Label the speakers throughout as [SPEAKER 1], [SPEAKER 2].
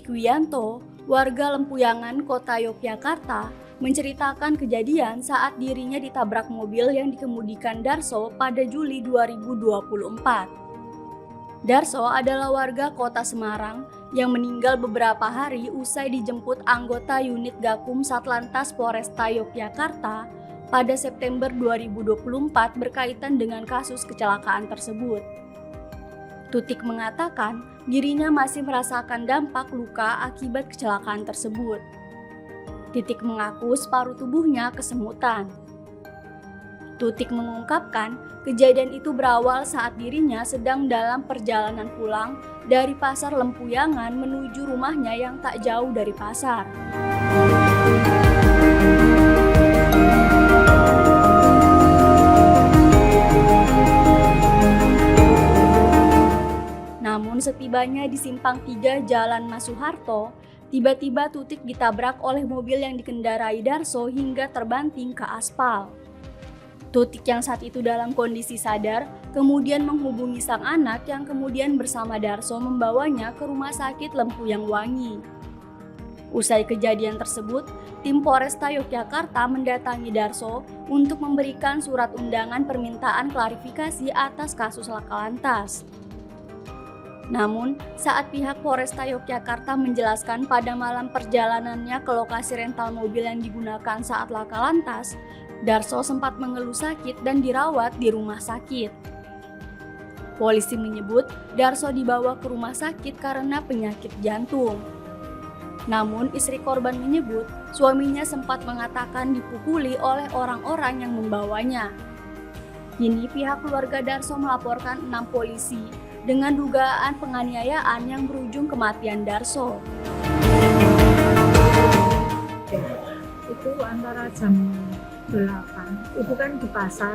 [SPEAKER 1] Tutik Wiyanto, warga Lempuyangan, Kota Yogyakarta, menceritakan kejadian saat dirinya ditabrak mobil yang dikemudikan Darso pada Juli 2024. Darso adalah warga Kota Semarang yang meninggal beberapa hari usai dijemput anggota unit Gakum Satlantas Polresta Yogyakarta pada September 2024 berkaitan dengan kasus kecelakaan tersebut. Tutik mengatakan dirinya masih merasakan dampak luka akibat kecelakaan tersebut. Titik mengaku separuh tubuhnya kesemutan. Tutik mengungkapkan kejadian itu berawal saat dirinya sedang dalam perjalanan pulang dari pasar Lempuyangan menuju rumahnya yang tak jauh dari pasar. Namun setibanya di Simpang 3 Jalan Mas Soeharto, tiba-tiba Tutik ditabrak oleh mobil yang dikendarai Darso hingga terbanting ke aspal. Tutik yang saat itu dalam kondisi sadar, kemudian menghubungi sang anak yang kemudian bersama Darso membawanya ke Rumah Sakit Lempuyang Wangi. Usai kejadian tersebut, tim Polresta Yogyakarta mendatangi Darso untuk memberikan surat undangan permintaan klarifikasi atas kasus laka lantas. Namun, saat pihak Polresta Yogyakarta menjelaskan pada malam perjalanannya ke lokasi rental mobil yang digunakan saat laka lantas, Darso sempat mengeluh sakit dan dirawat di rumah sakit. Polisi menyebut Darso dibawa ke rumah sakit karena penyakit jantung. Namun, istri korban menyebut suaminya sempat mengatakan dipukuli oleh orang-orang yang membawanya. Kini pihak keluarga Darso melaporkan 6 polisi dengan dugaan penganiayaan yang berujung kematian Darso.
[SPEAKER 2] Itu antara jam 8, itu kan di pasar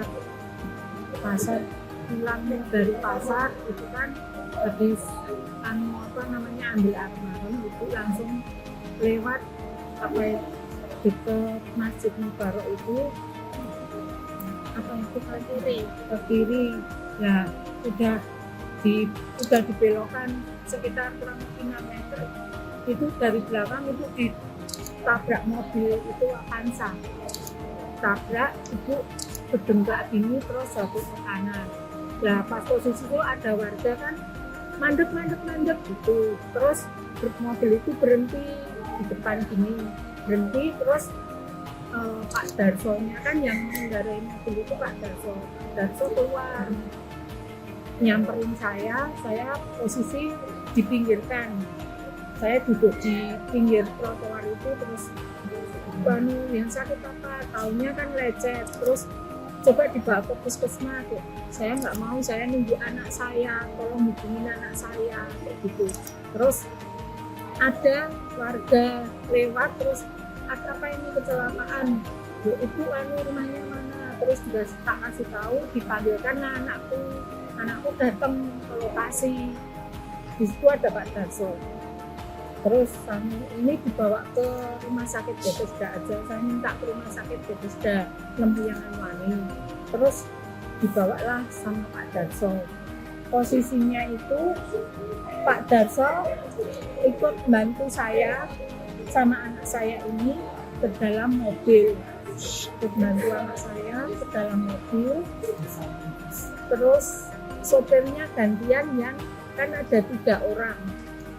[SPEAKER 2] pulang dari pasar itu kan habis ambil air malam itu langsung lewat dekat Masjid Mubarok itu ke kiri ya udah dibelokkan sekitar kurang lebih 6 meter itu dari belakang itu ditabrak mobil itu Avanza, tabrak itu berdengklak gini terus jatuh ke kanan. Nah pas posisi itu ada warga kan mandek gitu, terus mobil itu berhenti di depan gini, berhenti terus Pak Darsonya kan yang mengendarai mobil itu Pak Darso keluar nyamperin saya posisi dipinggirkan, saya duduk di pinggir trotoar itu terus yang sakit apa, taunya kan lecet, terus coba dibawa ke puskesmas, saya nggak mau, saya nunggu anak saya, tolong hubungin anak saya kayak gitu. Terus ada warga lewat terus apa ini kecelakaan, itu rumahnya mana, terus juga tak kasih tahu, dipanggilkan anakku datang ke lokasi, di situ ada Pak Darso. Terus ini dibawa ke rumah sakit Bethesda aja, saya minta ke rumah sakit Bethesda Lempuyangan Wangi. Terus dibawalah sama Pak Darso. Posisinya itu Pak Darso ikut bantu saya sama anak saya ini ke dalam mobil, bantu anak saya ke dalam mobil. Terus sopirnya gantian, yang kan ada 3 orang,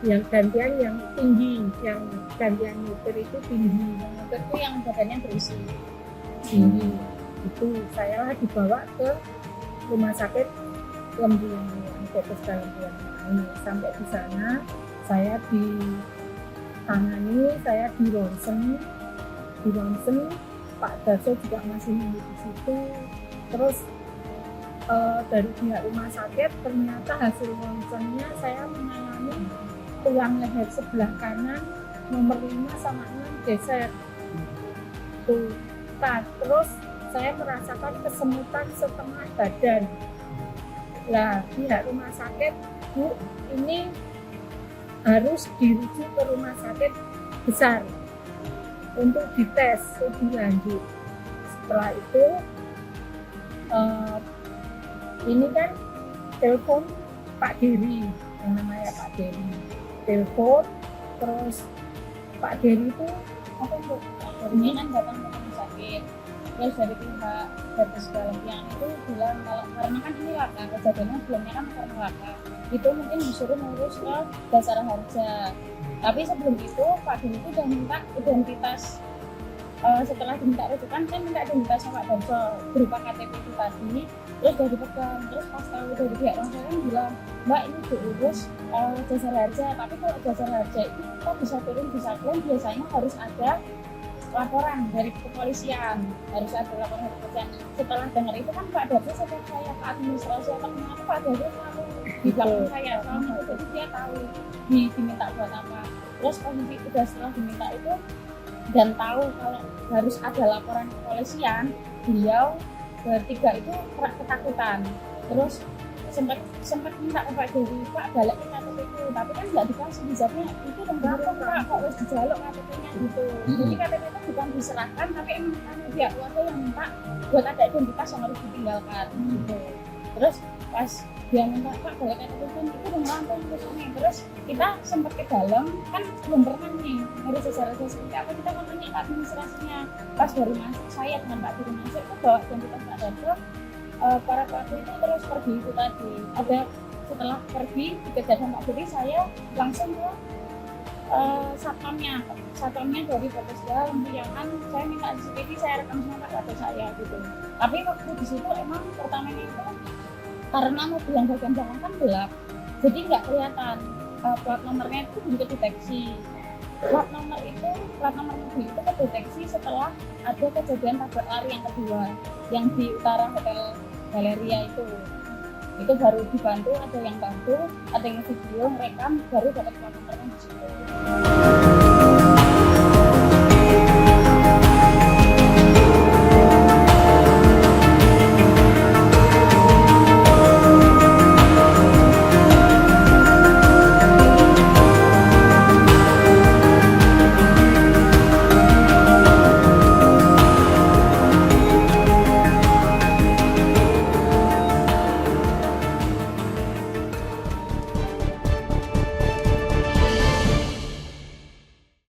[SPEAKER 2] yang gantian yang tinggi, yang gantian nyetir itu tinggi, itu yang badannya berisi tinggi. Itu saya dibawa ke rumah sakit Lempuyangan Wangi. Sampai di sana saya ditangani, saya di ronsen, Pak Darso juga masih nunggu di situ. Terus dari pihak rumah sakit ternyata hasil ronsennya saya mengalami tulang leher sebelah kanan nomor 5 sama 6 geser. Terus saya merasakan kesemutan setengah badan. Lah pihak rumah sakit, Bu, ini harus dirujuk ke rumah sakit besar untuk dites lebih lanjut. Setelah itu ini kan telepon Pak Dery, yang namanya Pak Dery, telepon Terus Pak Dery itu apa untuk
[SPEAKER 3] Ini kan datang ke rumah sakit, terus dari pihak Gatus Galempiang itu bilang kalau karena kan ini laka, kejadiannya sebelumnya kan karena laka, itu mungkin disuruh ngurus ke Jasara Harja. Tapi sebelum itu Pak Dery itu udah minta identitas. Setelah diminta rujukan, saya minta identitas sama Pak Darso berupa KTP itu tadi, terus udah dipegang. Terus pas tahu dari pihak orang saya kan bilang, Mbak ini diurus Jasara Harja, tapi kalau Jasara Harja itu kita bisa turun bisa klaim, biasanya harus ada laporan dari kepolisian, harus ada laporan dari kepolisian. Setelah dengar itu kan Pak Darso setiap saya ke administrasi atau kemana, Pak Darso selalu di belakang saya, soalnya itu jadi dia tahu diminta buat apa. Terus posisi udah setelah diminta itu dan tahu kalau harus ada laporan kepolisian, beliau bertiga itu ketakutan. Terus sempat minta ke Pak Dery, Pak balik ke KTP itu, tapi kan nggak dikasih, dijawabnya itu tenggelam Pak, kok harus dijaluk KTP-nya gitu. Jadi KTP itu bukan diserahkan, tapi emang ada pihak keluarga yang minta buat ada identitas yang harus ditinggalkan gitu. Terus pas dia minta Pak balik KTP itu udah langsung ke sini. Terus kita sempat ke dalam, kan belum pernah nih ngurus secara seperti apa, kita mau tanya ke administrasinya. Pas baru masuk, saya dengan Pak Dery masuk itu bawa identitas Pak Darso. Para pelaku itu terus pergi itu tadi. Ada setelah pergi dikejar sama Pak Dery, saya langsung ke satpamnya dari Polresta Lempiangan. Saya minta CCTV, saya rekam sama Pak Darso saya gitu. Tapi waktu di situ emang pertamanya itu karena mobil yang bagian belakang kan gelap, jadi nggak kelihatan plat nomornya itu belum kedeteksi. Plat nomor mobil itu kedeteksi setelah ada kejadian tabrak lari yang kedua, yang di utara Hotel Galeria itu baru dibantu, ada yang bantu, ada yang video, rekam, baru dapat plat nomornya di situ.